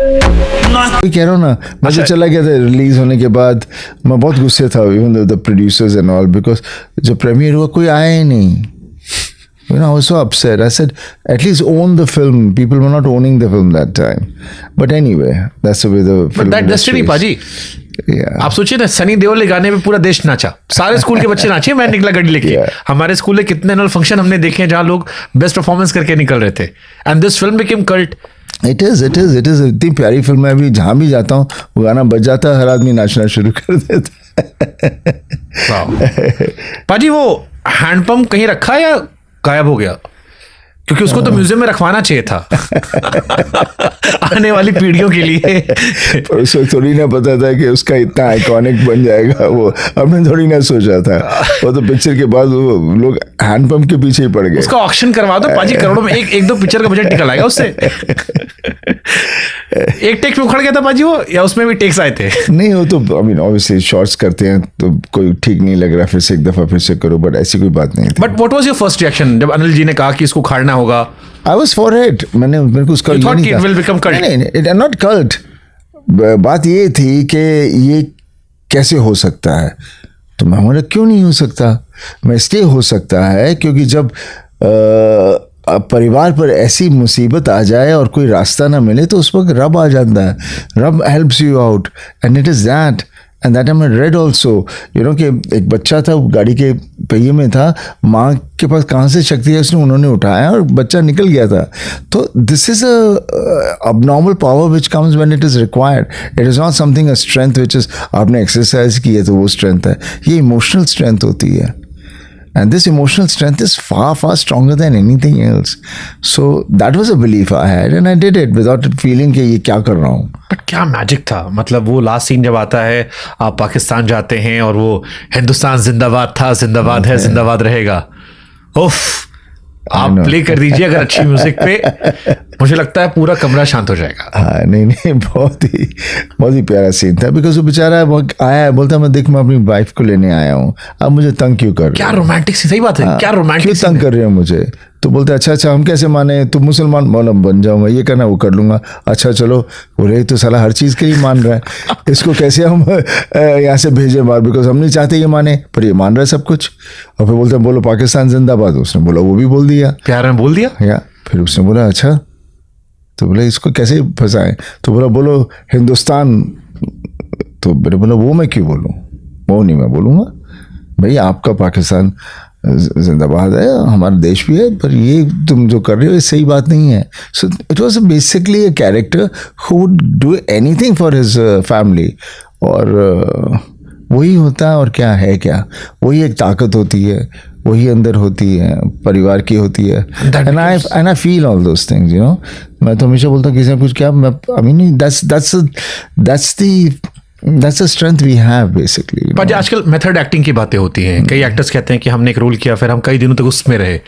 कह रहा हूँ ना, मुझे चला गया था रिलीज होने के बाद, मैं बहुत गुस्से था even the producers and all, because जब प्रीमियर हुआ कोई आया ही नहीं. You know, I was so upset. I said, at least own the film. People were not owning the film that time. But anyway, that's the way the film. But that destiny, पाजी. Yeah. आप सोचिए ना, सनी देओल के गाने में पूरा देश नाचा, सारे स्कूल के बच्चे नाचे. मैं निकला गाड़ी लेके. हमारे स्कूल में कितने एनुअल फंक्शन हमने देखे हैं जहां लोग बेस्ट परफॉर्मेंस करके निकल रहे थे. And this film became cult. It is. इतनी प्यारी फिल्म है. अभी जहाँ भी जाता हूँ वो गाना बज जाता है, हर आदमी नाचना शुरू कर देता है. पाजी, वो हैंडपंप कहीं रखा या गायब हो गया? क्योंकि उसको तो म्यूजियम में रखवाना चाहिए था आने वाली पीढ़ियों के लिए. पर उस वक्त थोड़ी ना पता था कि उसका इतना आइकॉनिक बन जाएगा. वो हमने थोड़ी ना सोचा था. वो तो पिक्चर के बाद वो लोग हैंडपंप के पीछे ही पड़ गए. उसका ऑक्शन करवा दो पाजी, करोड़ों में एक दो पिक्चर का बजट निकल आएगा उससे. एक टेक में उखड़ गया था पाजी वो, या उसमें भी टेक्स आए थे? नहीं, वो तो आई मीन ऑब्वियसली शॉर्ट्स करते हैं तो कोई ठीक नहीं लग रहा फिर से एक दफा फिर से करो, बट ऐसी कोई बात नहीं थी. But what was your first reaction जब अनिल जी ने कहा कि इसको उखाड़ना होगा? I was for it. मेरे को उसका नहीं था. It will become cult. नहीं, not cult. बात ये थी कि ये कैसे हो सकता है. तो मैं बोला क्यों नहीं हो सकता. मैं इसलिए हो सकता है क्योंकि जब परिवार पर ऐसी मुसीबत आ जाए और कोई रास्ता ना मिले तो उस वक्त रब आ जाता है. रब helps you out and it is that. And that I read also, you know, कि एक बच्चा था गाड़ी के पहिए में था, माँ के पास कहाँ से शक्ति है उसने उन्होंने उठाया और बच्चा निकल गया था. तो this is a abnormal power which comes when it is required. It is not something a strength which is आपने एक्सरसाइज की है तो वो स्ट्रेंथ है. ये इमोशनल स्ट्रेंथ होती है. And this emotional strength is far, far stronger than anything else. So that was a belief I had and I did it without feeling कि ये क्या कर रहा हूँ. बट क्या मैजिक था. मतलब वो लास्ट सीन जब आता है, आप पाकिस्तान जाते हैं और वो हिंदुस्तान जिंदाबाद था, जिंदाबाद है, जिंदाबाद रहेगा. उफ, आप प्ले कर दीजिए अगर अच्छी म्यूजिक पे, मुझे लगता है पूरा कमरा शांत हो जाएगा. हाँ, नहीं, बहुत ही प्यारा सीन था. बिकॉज वो बेचारा आया, बोलता मैं देख मैं अपनी वाइफ को लेने आया हूँ, अब मुझे तंग क्यों कर रहे हो. क्या रोमांटिक सी, सही बात है. क्या रोमांटिक, क्यों तंग कर रहे हो मुझे. तो बोलते अच्छा हम कैसे माने, तुम मुसलमान मौलम बन जाऊंगा, ये करना वो कर लूंगा. अच्छा चलो, बोले तो साला हर चीज़ के लिए मान रहा है, इसको कैसे हम यहाँ से भेजे बाहर, बिकॉज हम नहीं चाहते ये माने, पर ये मान रहा है सब कुछ. और फिर बोलते बोलो पाकिस्तान जिंदाबाद. उसने बोला वो भी बोल दिया, प्यार में बोल दिया. या फिर उसने बोला अच्छा, तो बोले इसको कैसे फंसाएं. तो बोलो हिंदुस्तान. तो मैंने बोला वो मैं क्यों बोलूँ, वो नहीं मैं बोलूँगा भाई, आपका पाकिस्तान जिंदाबाद है, हमारा देश भी है, पर ये तुम जो कर रहे हो ये सही बात नहीं है. So it was basically a character who would do anything for his family. और वही होता है. और क्या है, क्या वही एक ताकत होती है, वही अंदर होती है, परिवार की होती है. And I feel all those things, you know. मैं तो हमेशा बोलता हूँ किसी ने कुछ क्या, मैं I mean that's the strength we have basically. पर आजकल मेथड एक्टिंग की बातें होती हैं. कई एक्टर्स कहते हैं कि हमने एक रोल किया फिर हम कई दिनों तक उसमें रहे.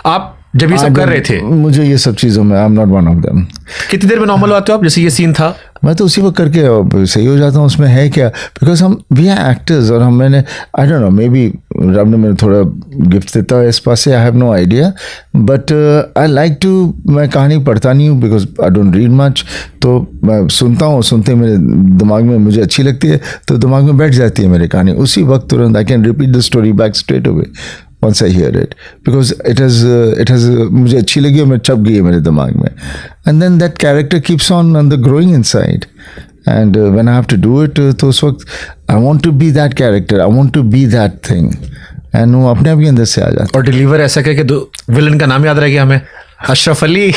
आप जब ये सब कर रहे थे, मुझे ये सब चीज़ों में I am not one of them. कितनी देर में नॉर्मल होते हो आप? जैसे ये सीन था, मैं तो उसी वक्त करके सही हो जाता हूँ. उसमें है क्या, बिकॉज हम वी आर एक्टर्स. और मैंने I don't know, maybe रब ने मुझे थोड़ा गिफ्ट देता है इस पास से, I have no idea. But I like to, मैं कहानी पढ़ता नहीं हूँ because I don't read much. तो मैं सुनता हूँ, सुनते मेरे दिमाग में मुझे अच्छी लगती है तो दिमाग में बैठ जाती है मेरी कहानी उसी वक्त तुरंत. I can repeat the story back straight away once I hear it, because it has मुझे अच्छी लगी और मैं छप गई है मेरे दिमाग में. And then that character keeps on the growing inside. And when I have to do it, तो उस वक्त I want to be that character, I want to be that thing. And वो अपने आप ही अंदर से आ जाता. और डिलीवर ऐसा करके विलन का नाम याद रह गया हमें, अशरफ अली.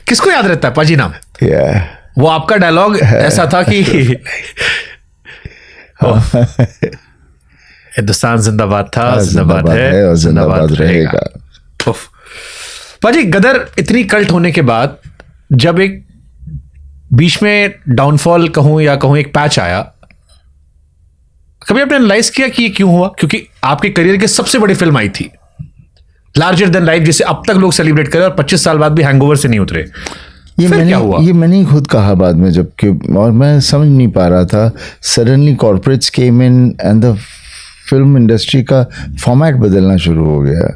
किसको याद रहता है पाजी नाम? वो आपका डायलॉग ऐसा था कि हिंदुस्तान जिंदाबाद था, जिंदाबाद है और जिंदाबाद रहेगा. पाजी, गदर इतनी कल्ट होने के बाद जब एक बीच में डाउनफॉल कहूं या कहूं एक पैच आया, कभी आपने एनालाइज किया कि ये क्यों हुआ? क्योंकि आपके करियर की सबसे बड़ी फिल्म आई थी लार्जर देन लाइफ, जिसे अब तक लोग सेलिब्रेट करें और 25 साल बाद भी हैंगओवर से नहीं उतरे. ये मैंने ही खुद कहा बाद में जबकि, और मैं समझ नहीं पा रहा था. Suddenly corporates came in and the film industry का फॉर्मेट बदलना शुरू हो गया.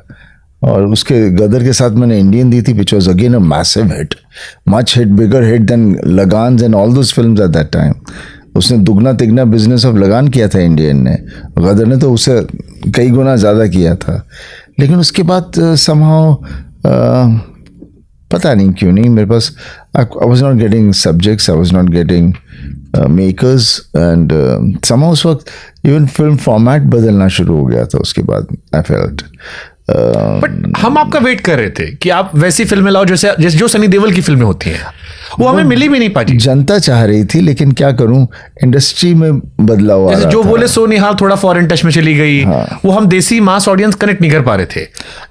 और उसके गदर के साथ मैंने इंडियन दी थी, which was again a massive hit, much hit, bigger hit than Lagaan and all those films at that time. उसने दुगना तिगना बिजनेस ऑफ लगान किया था इंडियन ने, गदर ने तो उससे कई गुना ज़्यादा किया था. लेकिन उसके बाद समहाउ पता नहीं क्यों नहीं, मेरे पास I was not getting subjects, I was not getting makers and somehow उस वक्त इवन फिल्म फॉर्मेट बदलना शुरू हो गया था. उसके बाद आई फेल्ट बट हम आपका वेट कर रहे थे कि आप वैसी फिल्में लाओ जैसे जो सनी देओल की फिल्में होती हैं, वो हमें मिली भी नहीं पाती. जनता चाह रही थी, लेकिन क्या करूं, इंडस्ट्री में बदलाव आ रहा जो था. बोले सो निहाल थोड़ा फॉरेन टच में चली गई. वो हम देसी मास ऑडियंस कनेक्ट नहीं कर पा रहे थे.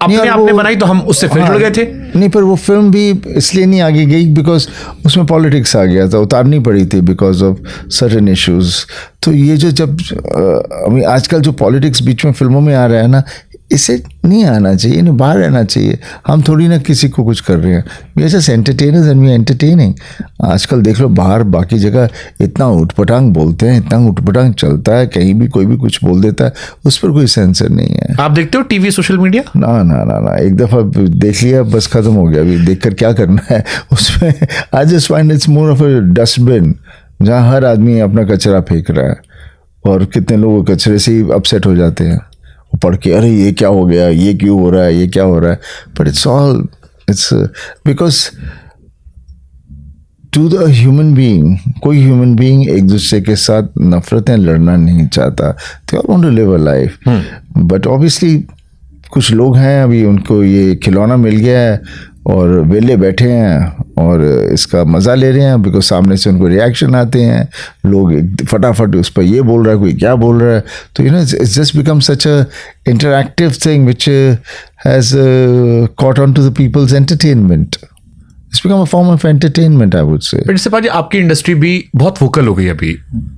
अपने आपने बनाई तो हम उससे फिर जुड़ गए थे. नहीं, पर वो फिल्म भी इसलिए नहीं आगे गई बिकॉज उसमें पॉलिटिक्स आ गया था, उतारनी पड़ी थी बिकॉज ऑफ सर्टेन इश्यूज. तो ये जो जब आजकल जो पॉलिटिक्स बीच में फिल्मों में आ रहा है ना, इसे नहीं आना चाहिए, इन्हें बाहर रहना चाहिए. हम थोड़ी ना किसी को कुछ कर रहे हैं, we are just entertainers and we entertaining. आजकल देख लो बाहर बाकी जगह इतना उठपटांग बोलते हैं, इतना उठपटांग चलता है, कहीं भी कोई भी कुछ बोल देता है, उस पर कोई सेंसर नहीं है. आप देखते हो टीवी सोशल मीडिया? ना ना ना ना, एक दफ़ा देख लिया बस खत्म हो गया. अभी देख कर क्या करना है उसमें. I just find it's more of a dustbin जहाँ हर आदमी अपना कचरा फेंक रहा है, और कितने लोग कचरे से ही अपसेट हो जाते हैं पढ़ के, अरे ये क्या हो गया, ये क्यों हो रहा है, ये क्या हो रहा है. But it's because to the human being, कोई ह्यूमन बीइंग एक दूसरे के साथ नफरतें लड़ना नहीं चाहता. They want to live a life. But obviously कुछ लोग हैं अभी उनको ये खिलौना मिल गया है और वेले बैठे हैं और इसका मज़ा ले रहे हैं, बिकॉज सामने से उनको रिएक्शन आते हैं, लोग फटाफट उस पर ये बोल रहा है, कोई क्या बोल रहा है. तो it's just become such a interactive thing which has caught on to the people's entertainment. It's become a form of entertainment, I would say. But सिपाही जी, आपकी इंडस्ट्री भी बहुत वोकल हो गई अभी.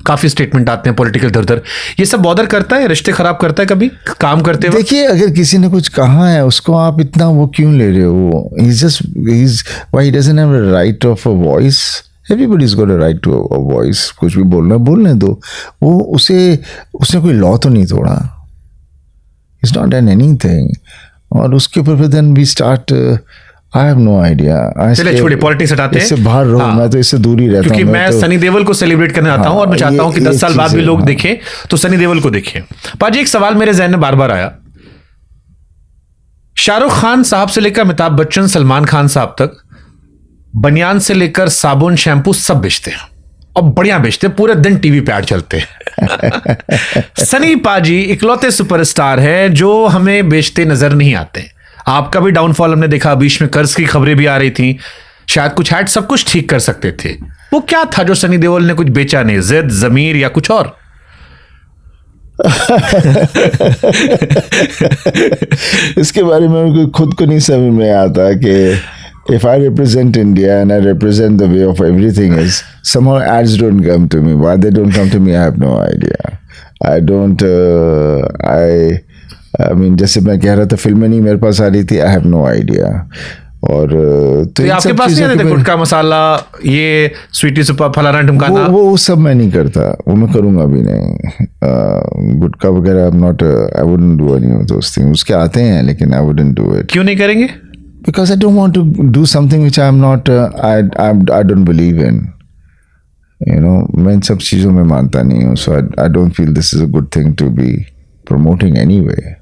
काफी स्टेटमेंट आते हैं पॉलिटिकल दर. ये सब बॉदर करता है, रिश्ते खराब करता है कभी काम करते हुए? देखिए, अगर किसी ने कुछ कहा है उसको आप इतना वो क्यों ले रहे हो? Why he doesn't have a right of a voice? Everybody's got a right to a voice. कुछ भी बोलने दो. वो उसने कोई लॉ तो नहीं तोड़ा. He's not done anything. और उसके ऊपर फिर then we start I have no idea. चलिए छोड़िए, पॉलिटिक्स हटाते हैं, इससे बाहर रहो. मैं तो इससे दूर ही रहता हूँ, क्योंकि मैं सनी देओल को सेलिब्रेट करने आता हूँ और मैं चाहता हूँ कि 10 साल बाद भी लोग देखें तो सनी देओल को देखें. पाजी, एक सवाल मेरे जहन में बार बार आया. शाहरुख खान साहब से लेकर अमिताभ बच्चन, सलमान खान साहब तक बनियान से लेकर साबुन, शैम्पू सब बेचते हैं और बढ़िया बेचते हैं. पूरे दिन टीवी पे ऐड चलते हैं. सनी पाजी इकलौते सुपरस्टार है जो हमें बेचते नजर नहीं आते. आपका भी डाउनफॉल हमने देखा, बीच में कर्ज की खबरें भी आ रही थी. शायद कुछ ऐड सब कुछ ठीक कर सकते थे. वो क्या था जो सनी देओल ने कुछ बेचा नहीं? जिद, जमीर या कुछ और? इसके बारे में खुद को नहीं समझ में आता कि if I represent India and I represent the way of everything is, somehow ads don't come to me. Why they don't come to me, I have no idea. I mean, जैसे मैं कह रहा था फिल्में नहीं मेरे पास आ रही थी, आई हैव नो आइडिया. और तो आपके पास नहीं आते गुटखा मसाला, ये स्वीटी सुपर, फलाना ढिमकाना? वो सब मैं नहीं करता, वो मैं करूँगा भी नहीं. गुटखा वगैरह I wouldn't do any of those things. उसके आते हैं लेकिन आई वुडंट डू इट. क्यों नहीं करेंगे? Because I don't want to do something which I'm not, I don't believe in. मैं इन सब चीज़ों में मानता नहीं हूँ. So I don't feel this is a good thing to be promoting anyway.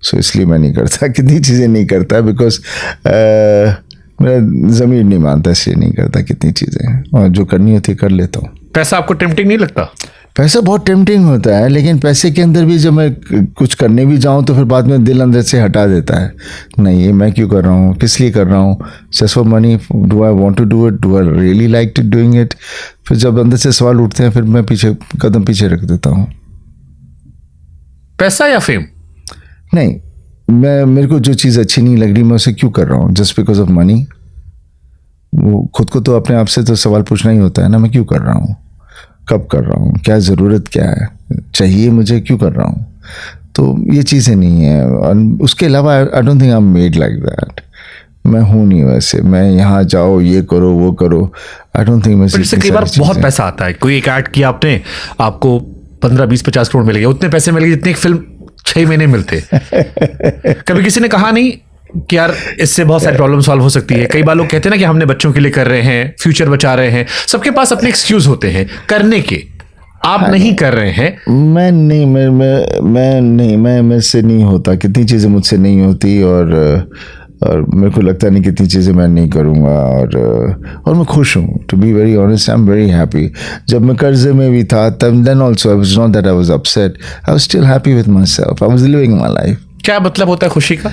So इसलिए मैं नहीं करता, कितनी चीज़ें नहीं करता, बिकॉज मेरा ज़मीर नहीं मानता, इसलिए नहीं करता कितनी चीज़ें, और जो करनी होती कर लेता हूँ. पैसा आपको टेम्पटिंग नहीं लगता? पैसा बहुत टेम्पटिंग होता है, लेकिन पैसे के अंदर भी जब मैं कुछ करने भी जाऊँ तो फिर बाद में दिल अंदर से हटा देता है. नहीं, ये मैं क्यों कर रहा हूँ, किस लिए कर रहा हूँ? Just for money? Do I want to do it? Do I really like to doing it? फिर जब अंदर से सवाल उठते हैं फिर मैं कदम पीछे रख देता हूँ. पैसा या फेम? नहीं, मेरे को जो चीज़ अच्छी नहीं लग रही मैं उसे क्यों कर रहा हूँ? Just because of money? वो खुद को तो अपने आप से तो सवाल पूछना ही होता है ना, मैं क्यों कर रहा हूँ, कब कर रहा हूँ, क्या ज़रूरत क्या है, चाहिए मुझे, क्यों कर रहा हूँ? तो ये चीज़ें नहीं है. और उसके अलावा I don't think I am made like that. मैं हूँ नहीं वैसे. मैं यहाँ जाओ, ये करो, वो करो, आई डोंट थिंक. मैं कई बार बहुत पैसा आता है. कोई एक ऐड किया आपने, आपको 15, 20, 50 करोड़ मिल गया. उतने पैसे मिल गए जितनी एक फिल्म 6 महीने मिलते। कभी किसी ने कहा नहीं कि यार इससे बहुत सारी प्रॉब्लम सॉल्व हो सकती है? कई बार लोग कहते हैं ना कि हमने बच्चों के लिए कर रहे हैं, फ्यूचर बचा रहे हैं, सबके पास अपने एक्सक्यूज होते हैं करने के, आप नहीं कर रहे हैं। मैं नहीं, मैं मुझसे नहीं होता, कितनी चीज़ें मुझसे नहीं होती, और मेरे को लगता नहीं कितनी चीज़ें मैं नहीं करूँगा, और मैं खुश हूँ। To be very honest, I am very happy. जब मैं कर्जे में भी था तब then also I was not that I was upset, I was still happy with myself, I was living my life. क्या मतलब होता है खुशी का?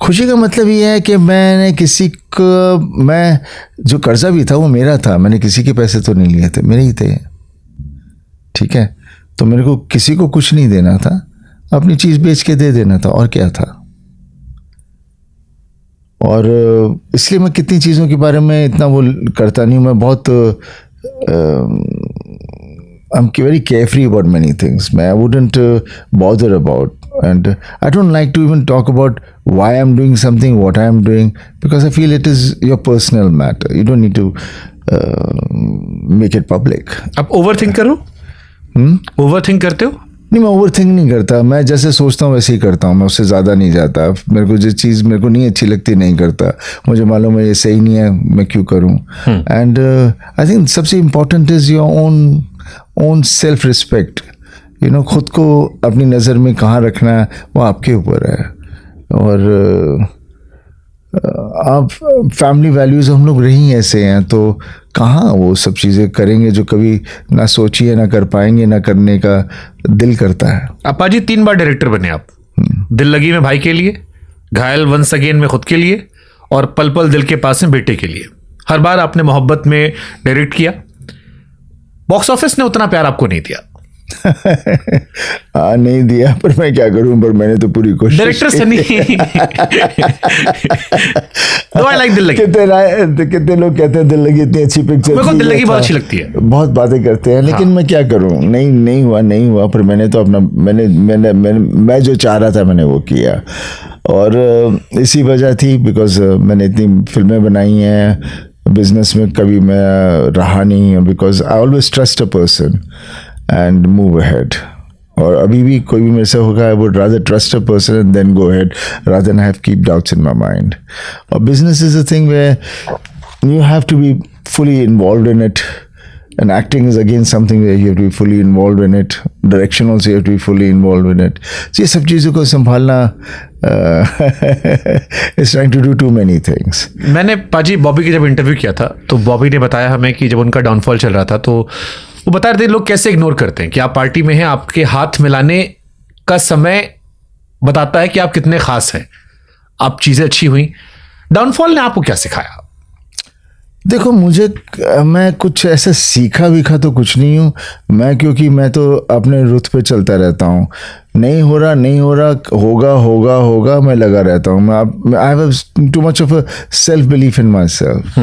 खुशी का मतलब ये है कि मैंने किसी को, मैं जो कर्जा भी था वो मेरा था, मैंने किसी के पैसे तो नहीं लिए थे, मेरे ही थे, ठीक है। तो मेरे को किसी को कुछ नहीं देना था, अपनी चीज़ बेच के दे देना था, और क्या था। और इसलिए मैं कितनी चीज़ों के बारे में इतना वो करता नहीं हूँ। मैं बहुत I am very carefree about many things. मैं I wouldn't bother about, and I don't like to even talk about why I'm doing something, what I'm doing, because I feel it is your personal matter. You don't need to make it public. आप overthink करो? Overthink करते हो? नहीं, मैं overthink नहीं करता। मैं जैसे सोचता हूँ वैसे ही करता हूँ, मैं उससे ज़्यादा नहीं जाता। मेरे को जो चीज़ मेरे को नहीं अच्छी लगती नहीं करता, मुझे मालूम है ये सही नहीं है, मैं क्यों करूँ। एंड आई थिंक सबसे important is your own self respect. You know, खुद को अपनी नज़र में कहाँ रखना है वो आपके ऊपर है। और आप फैमिली वैल्यूज़ हम लोग रही ऐसे हैं, तो कहाँ वो सब चीज़ें करेंगे जो कभी ना सोचिए, ना कर पाएंगे, ना करने का दिल करता है। अपा जी 3 बार डायरेक्टर बने आप। दिल लगी में भाई के लिए, घायल वंस अगेन में खुद के लिए, और पल पल दिल के पास में बेटे के लिए। हर बार आपने मोहब्बत में डायरेक्ट किया। बॉक्स ऑफिस ने उतना प्यार आपको नहीं दिया। नहीं दिया, पर मैं क्या करूं, पर मैंने तो पूरी कोशिश। डायरेक्टर सनी दो आई लाइक दिल लगी। कितने लोग कहते हैं दिल लगी इतनी अच्छी पिक्चर, मेरे को दिल लगी बहुत अच्छी लगती है, बहुत बातें करते हैं, लेकिन मैं क्या करूं, नहीं हुआ। पर मैंने तो अपना मैं जो चाह रहा था मैंने वो किया, और इसी वजह थी बिकॉज मैंने इतनी फिल्में बनाई हैं। बिजनेस में कभी मैं रहा नहीं हूँ, because I always trust a person and move ahead. और अभी भी कोई भी मेरे से होगा, I would rather trust a person and then go ahead rather than have keep doubts in my mind. Or business is a thing where you have to be fully involved in it, and acting is again something where you have to be fully involved in it. Direction also you have to be fully involved in it. So ये सब चीज़ों को संभालना is trying to do too many things. मैंने पाजी बॉबी की जब interview किया था तो बॉबी ने बताया हमें कि जब उनका डाउनफॉल चल रहा था तो वो बता रहे थे लोग कैसे इग्नोर करते हैं कि आप पार्टी में हैं, आपके हाथ मिलाने का समय बताता है कि आप कितने खास हैं, आप चीज़ें अच्छी हुई। डाउनफॉल ने आपको क्या सिखाया? देखो, मैं कुछ ऐसा सीखा वीखा तो कुछ नहीं हूँ मैं, क्योंकि मैं तो अपने रुत पे चलता रहता हूँ। नहीं हो रहा, होगा, मैं लगा रहता हूँ। I have too much of a self belief in my self,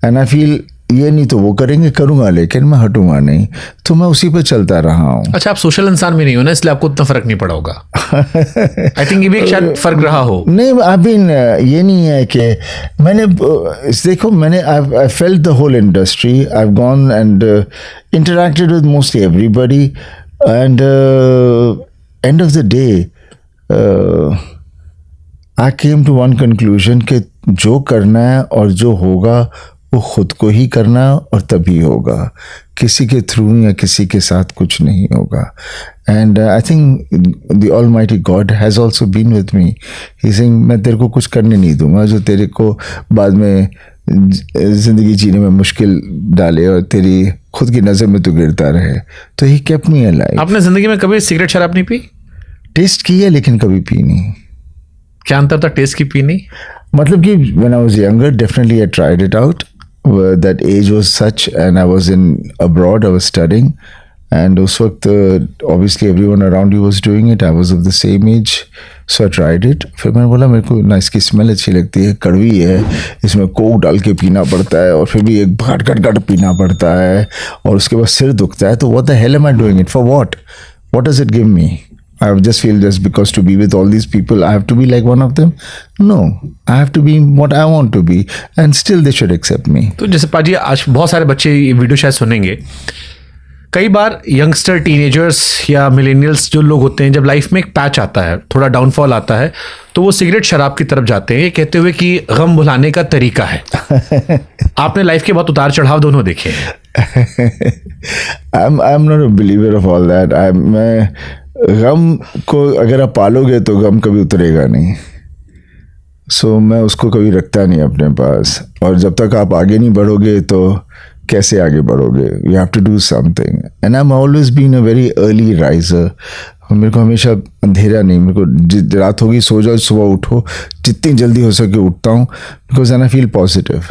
and I feel ये नहीं तो वो करेंगे, करूँगा, लेकिन मैं हटूंगा नहीं, तो मैं उसी पे चलता रहा हूँ। अच्छा, आप सोशल इंसान भी नहीं हो ना, इसलिए आपको उतना फर्क नहीं पड़ा होगा। आई थिंक ये भी एक शायद फर्क रहा हो। नहीं, अभी ये नहीं है कि मैंने देखो, मैंने I felt the whole industry, I have gone and interacted with mostly everybody, and end of the day I came to one conclusion कि जो करना है और जो होगा वो खुद को ही करना और तभी होगा, किसी के थ्रू या किसी के साथ कुछ नहीं होगा। And I think the almighty God has also been with me. He saying मैं तेरे को कुछ करने नहीं दूंगा जो तेरे को बाद में ज़िंदगी जीने में मुश्किल डाले और तेरी खुद की नज़र में तो गिरता रहे। तो ही केप्ट मी अलाइव। आपने ज़िंदगी में कभी सिगरेट शराब नहीं पी? टेस्ट की है लेकिन कभी पी नहीं। क्या अंतर था टेस्ट की पी नहीं? मतलब कि when I was younger, definitely I tried it out. That age was such, and I was abroad, I was studying, and उस वक्त obviously everyone around you was doing it. I was of the same age, so I tried it. फिर मैंने बोला मेरे को ना इसकी smell अच्छी लगती है, कड़वी है, इसमें कोक डाल के पीना पड़ता है, और फिर भी एक घट पीना पड़ता है, और उसके बाद सिर दुखता है। तो what the hell am I doing it for? What does it give me? I just feel just because to be with all these people, I have to be like one of them. No, I have to be what I want to be, and still they should accept me. तो जैसे पाजी आज बहुत सारे बच्चे ये video शायद सुनेंगे, कई बार यंगस्टर, टीनेजर्स या मिलेनियल्स जो लोग होते हैं, जब लाइफ में एक पैच आता है, थोड़ा डाउनफॉल आता है, तो वो सिगरेट शराब की तरफ जाते हैं, ये कहते हुए कि गम भुलाने का तरीका है। आपने लाइफ के बहुत उतार चढ़ाव दोनों देखे हैं। I'm not a believer of all that. मैं गम को अगर आप पालोगे तो गम कभी उतरेगा नहीं। मैं उसको कभी रखता नहीं अपने पास, और जब तक आप आगे नहीं बढ़ोगे तो कैसे आगे बढ़ोगे? You have to do something, and I am always been a very early riser. मेरे को हमेशा अंधेरा नहीं, मेरे को रात होगी सो जाओ, सुबह उठो, जितनी जल्दी हो सके उठता हूँ, because and I feel positive.